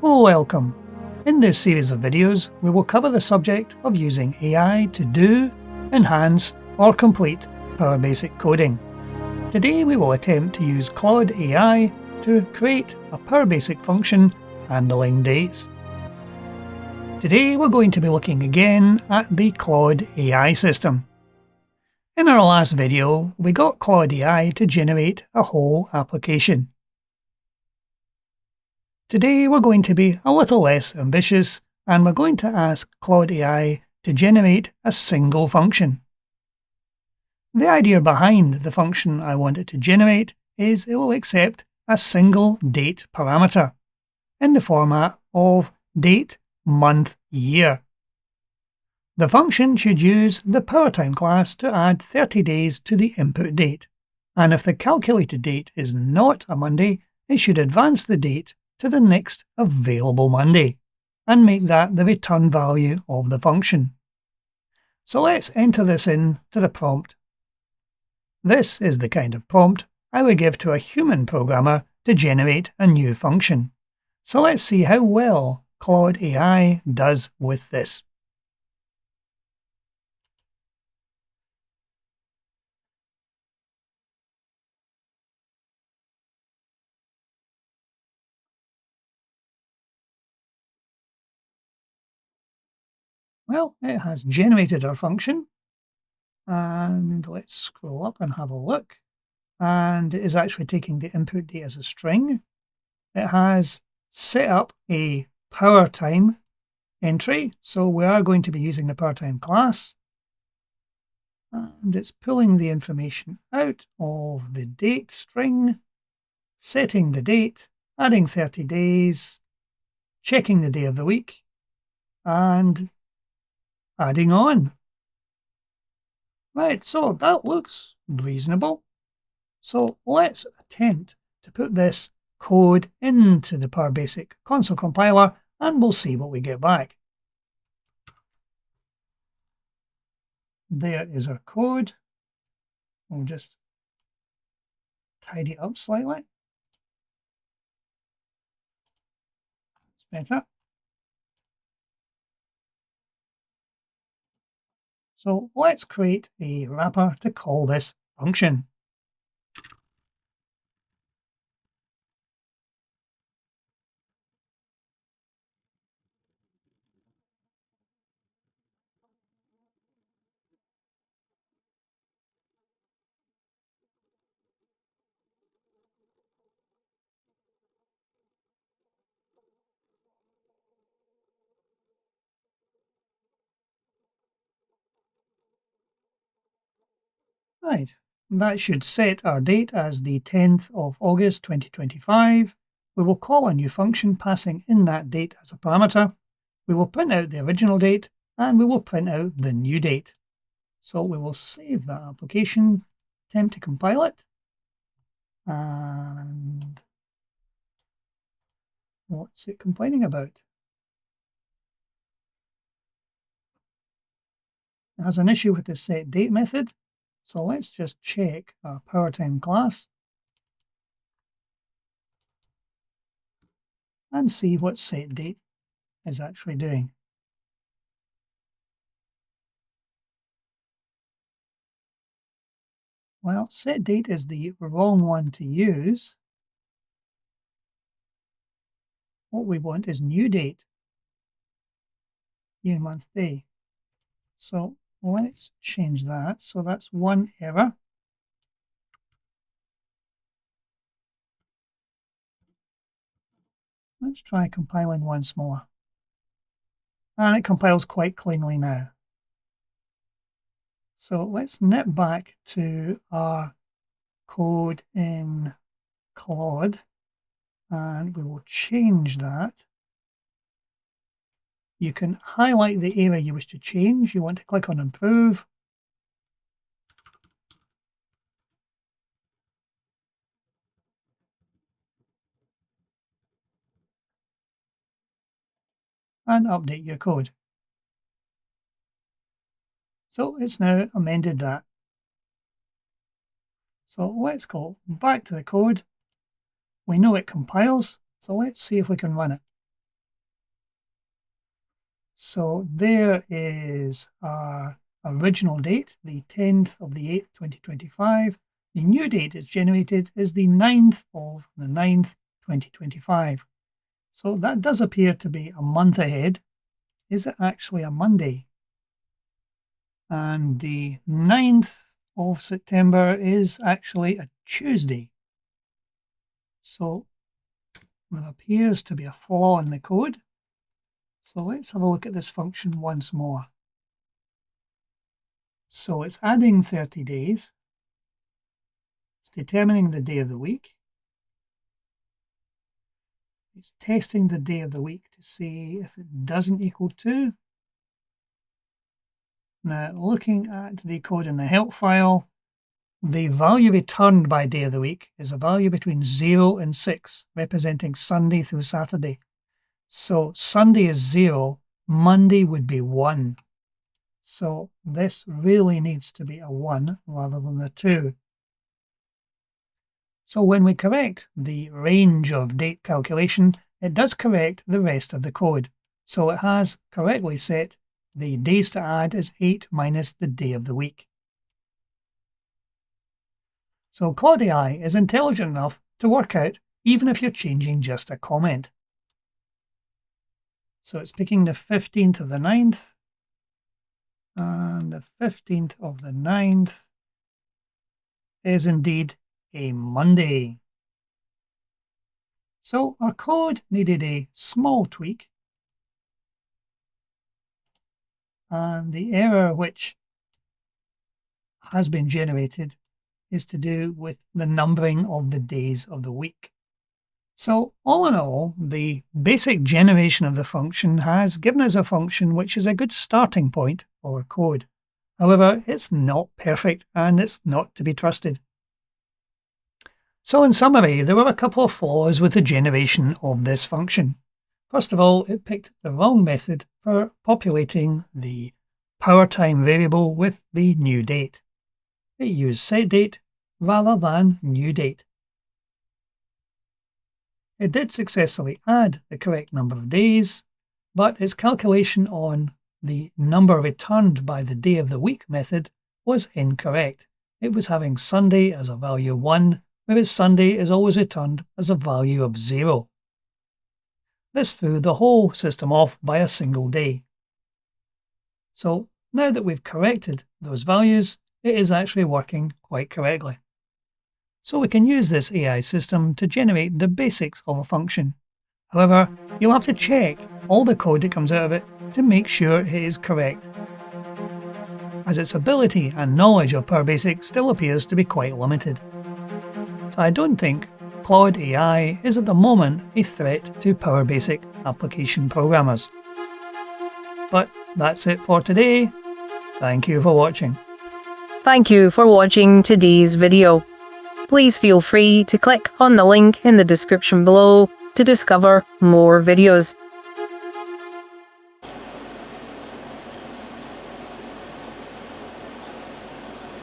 Welcome! In this series of videos, we will cover the subject of using AI to do, enhance, or complete PowerBasic coding. Today we will attempt to use Claude AI to create a PowerBasic function handling dates. Today we're going to be looking again at the Claude AI system. In our last video, we got Claude AI to generate a whole application. Today we're going to be a little less ambitious and we're going to ask Claude AI to generate a single function. The idea behind the function I want it to generate is it will accept a single date parameter in the format of date, month, year. The function should use the PowerTime class to add 30 days to the input date, and if the calculated date is not a Monday, it should advance the date to the next available Monday and make that the return value of the function. So let's enter this into the prompt. This is the kind of prompt I would give to a human programmer to generate a new function. So let's see how well Claude AI does with this. Well, it has generated our function, and let's scroll up and have a look. And it is actually taking the input date as a string. It has set up a PowerTime entry, so we are going to be using the PowerTime class. And it's pulling the information out of the date string, setting the date, adding 30 days, checking the day of the week, and adding on. Right, so that looks reasonable. So let's attempt to put this code into the PowerBasic console compiler and we'll see what we get back. There is our code. We'll just tidy it up slightly. That's better. So let's create a wrapper to call this function. Right, that should set our date as the 10th of August 2025. We will call a new function passing in that date as a parameter. We will print out the original date and we will print out the new date. So we will save that application, attempt to compile it, and what's it complaining about? It has an issue with the setDate method. So let's just check our PowerTime class and see what setDate is actually doing. Well, setDate is the wrong one to use. What we want is new date, year, month, day. So let's change that. So that's one error. Let's try compiling once more. And it compiles quite cleanly now. So let's nip back to our code in Claude and we will change that. You can highlight the area you wish to change. You want to click on Improve. And update your code. So it's now amended that. So let's go back to the code. We know it compiles, so let's see if we can run it. So there is our original date, the 10th of the 8th, 2025. The new date it's generated is the 9th of the 9th, 2025. So that does appear to be a month ahead. Is it actually a Monday? And the 9th of September is actually a Tuesday. So there appears to be a flaw in the code. So let's have a look at this function once more. So it's adding 30 days. It's determining the day of the week. It's testing the day of the week to see if it doesn't equal 2. Now, looking at the code in the help file, the value returned by day of the week is a value between 0 and 6, representing Sunday through Saturday. So Sunday is 0, Monday would be 1. So this really needs to be a 1 rather than a 2. So when we correct the range of date calculation, it does correct the rest of the code. So it has correctly set the days to add as 8 minus the day of the week. So Claude AI is intelligent enough to work out even if you're changing just a comment. So it's picking the 15th of the 9th, and the 15th of the 9th is indeed a Monday. So our code needed a small tweak, and the error which has been generated is to do with the numbering of the days of the week. So all in all, the basic generation of the function has given us a function which is a good starting point for our code. However, it's not perfect and it's not to be trusted. So in summary, there were a couple of flaws with the generation of this function. First of all, it picked the wrong method for populating the PowerTime variable with the new date. It used setDate rather than new date. It did successfully add the correct number of days, but its calculation on the number returned by the day of the week method was incorrect. It was having Sunday as a value of 1, whereas Sunday is always returned as a value of 0. This threw the whole system off by a single day. So now that we've corrected those values, it is actually working quite correctly. So we can use this AI system to generate the basics of a function. However, you'll have to check all the code that comes out of it to make sure it is correct, as its ability and knowledge of PowerBasic still appears to be quite limited. So I don't think Claude AI is at the moment a threat to PowerBasic application programmers. But that's it for today. Thank you for watching. Thank you for watching today's video. Please feel free to click on the link in the description below to discover more videos.